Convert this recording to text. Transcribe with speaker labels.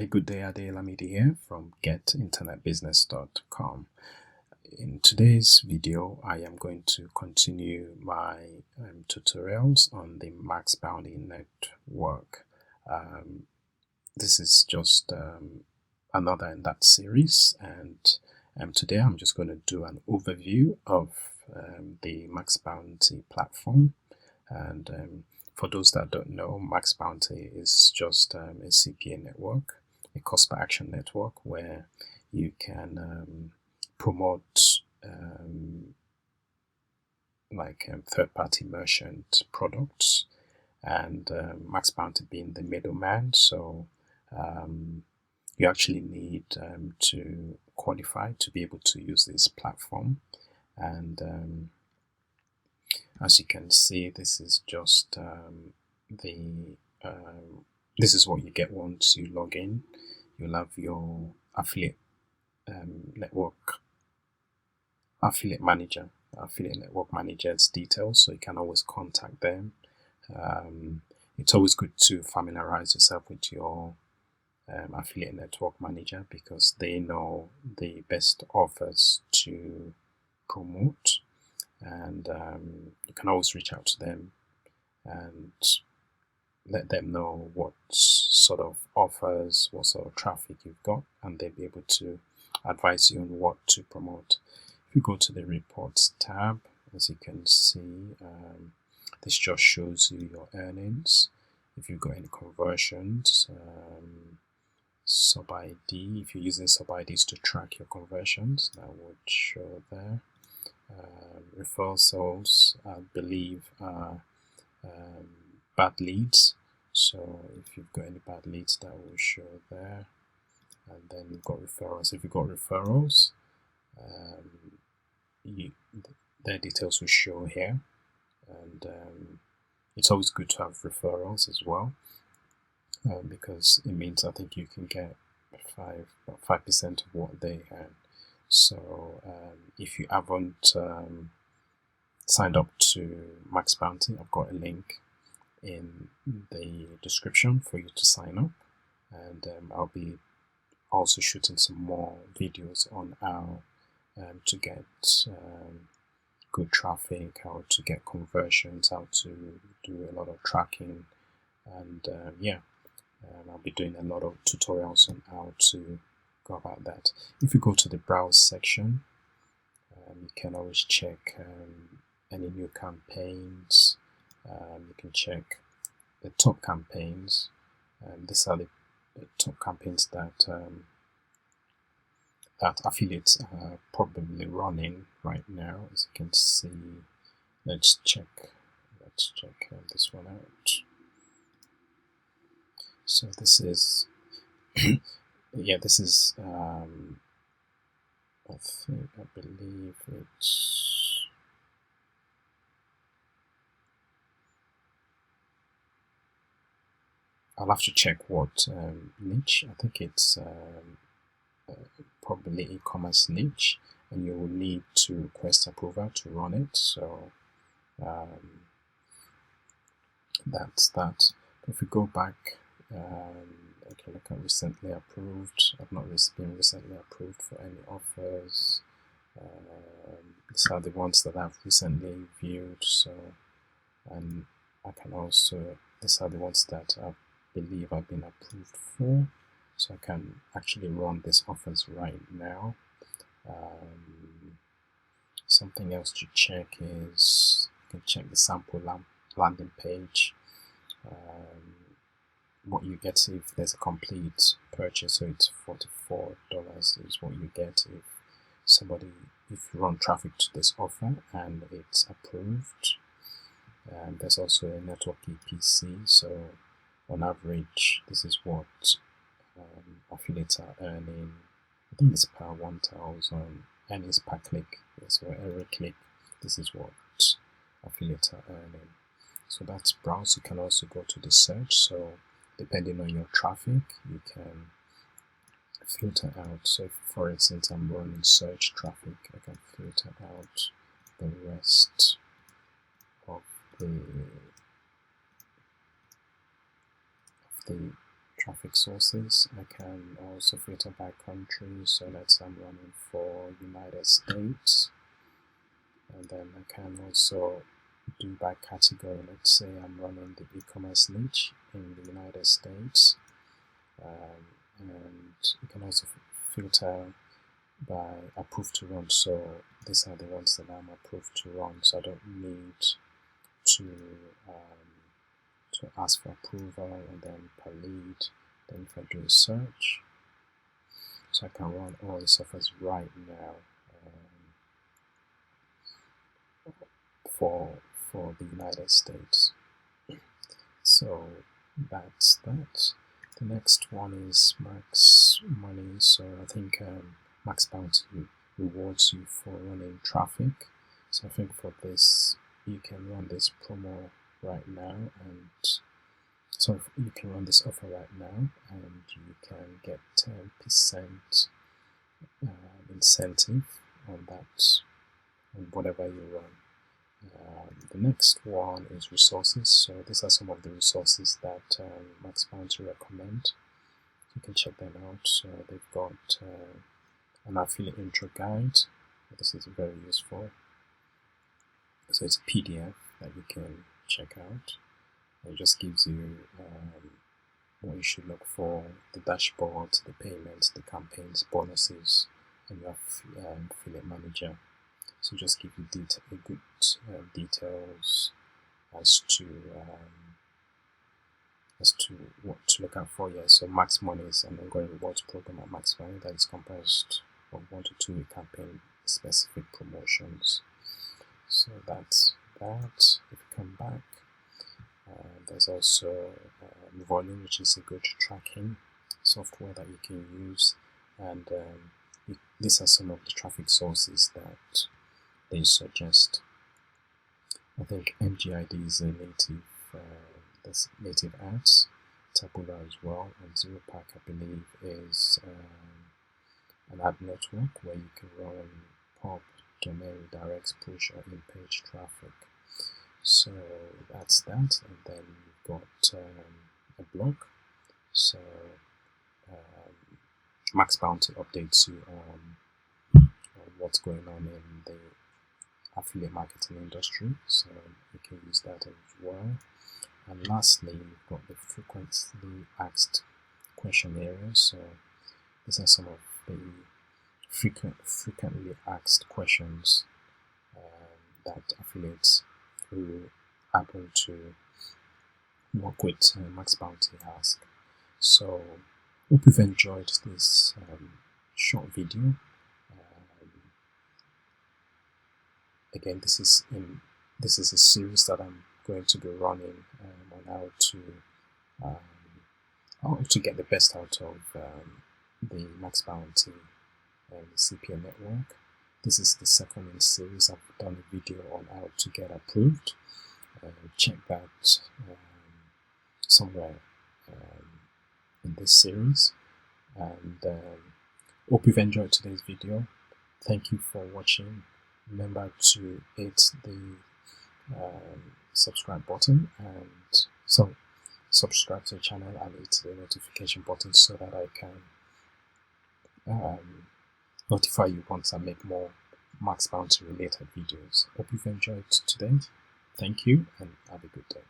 Speaker 1: A good day, Lamidi here from getinternetbusiness.com. In today's video, I am going to continue my tutorials on the Maxbounty network. This is just another in that series, and today I'm just going to do an overview of the Maxbounty platform. And for those that don't know, Maxbounty is just a CPA network, a cost per action network, where you can promote third-party merchant products, and Maxbounty being the middleman. So you actually need to qualify to be able to use this platform. And as you can see, this is just this is what you get once you log in. You'll have your affiliate network manager's details, so you can always contact them. It's always good to familiarize yourself with your affiliate network manager, because they know the best offers to promote, and you can always reach out to them and let them know what sort of offers, what sort of traffic you've got, and they'll be able to advise you on what to promote. If you go to the reports tab, as you can see, this just shows you your earnings. If you've got any conversions, sub ID, if you're using sub IDs to track your conversions, that would show there. Referral sales, I believe, are bad leads, so if you've got any bad leads, that will show there. And then you've got referrals. If you've got referrals, their details will show here. And it's always good to have referrals as well, because it means I think you can get 5% of what they earn. So if you haven't signed up to Maxbounty, I've got a link in the description for you to sign up, and I'll be also shooting some more videos on how to get good traffic, how to get conversions, how to do a lot of tracking, and I'll be doing a lot of tutorials on how to go about that. If you go to the browse section, you can always check any new campaigns. You can check the top campaigns. These are the top campaigns that that affiliates are probably running right now. As you can see, let's check this one out. So this is this is I believe it's I'll have to check what niche. I think it's probably e-commerce niche, and you will need to request approval to run it. So that's that. If we go back, okay, look at recently approved. I've not been recently approved for any offers. These are the ones that I've recently viewed. So, and I can also, these are the ones that I believe I've been approved for. So I can actually run these offers right now. Something else to check is you can check the sample landing page. What you get if there's a complete purchase, so it's $44 is what you get if you run traffic to this offer and it's approved. There's also a network EPC, so on average this is what affiliates are earning. I think it's per 1,000, and it's per click. So every click, this is what affiliates are earning. So that's browse. You can also go to the search. So depending on your traffic, you can filter out. So if, for instance, I'm running search traffic, I can filter out the rest of the traffic sources. I can also filter by country, so let's say I'm running for United States, and then I can also do by category. Let's say I'm running the e-commerce niche in the United States, and you can also filter by approved to run. So these are the ones that I'm approved to run, so I don't need to ask for approval, and then per lead. Then if I do a search, so I can run all the offers right now for the United States. So that's that. The next one is Max Money. So I think Maxbounty rewards you for running traffic. So I think for this, you can run this promo right now, and so you can run this offer right now, and you can get 10% incentive on that, on whatever you run. The next one is resources. So these are some of the resources that Maxbounty recommend. You can check them out. So they've got an affiliate intro guide. This is very useful. So it's a PDF that you can check out. It just gives you what you should look for: the dashboard, the payments, the campaigns, bonuses, and your affiliate manager. So just give you good details as to what to look out for. Yeah, so Max Money is an ongoing rewards program at Max Money that is composed of 1 to 2 week campaign specific promotions. So that's that. If you come back, there's also Volume, which is a good tracking software that you can use, and these are some of the traffic sources that they suggest. I think MGID is a native, that's native ads. Taboola as well, and ZeroPack, I believe, is an ad network where you can run pop, domain redirects, push, or in-page traffic. So that's that, and then you've got a blog. So Maxbounty updates you on what's going on in the affiliate marketing industry, so you can use that as well. And lastly, you've got the frequently asked question areas. So these are some of the frequently asked questions that affiliates who happen to work with Maxbounty ask. So hope you've enjoyed this short video. Again, this is a series that I'm going to be running on how to get the best out of the Maxbounty CPA network. This is the second in series. I've done a video on how to get approved. Check that somewhere in this series, and hope you've enjoyed today's video. Thank you for watching. Remember to hit the subscribe button, and so subscribe to the channel and hit the notification button so that I can notify you once I make more Maxbounty related videos. Hope you've enjoyed today. Thank you, and have a good day.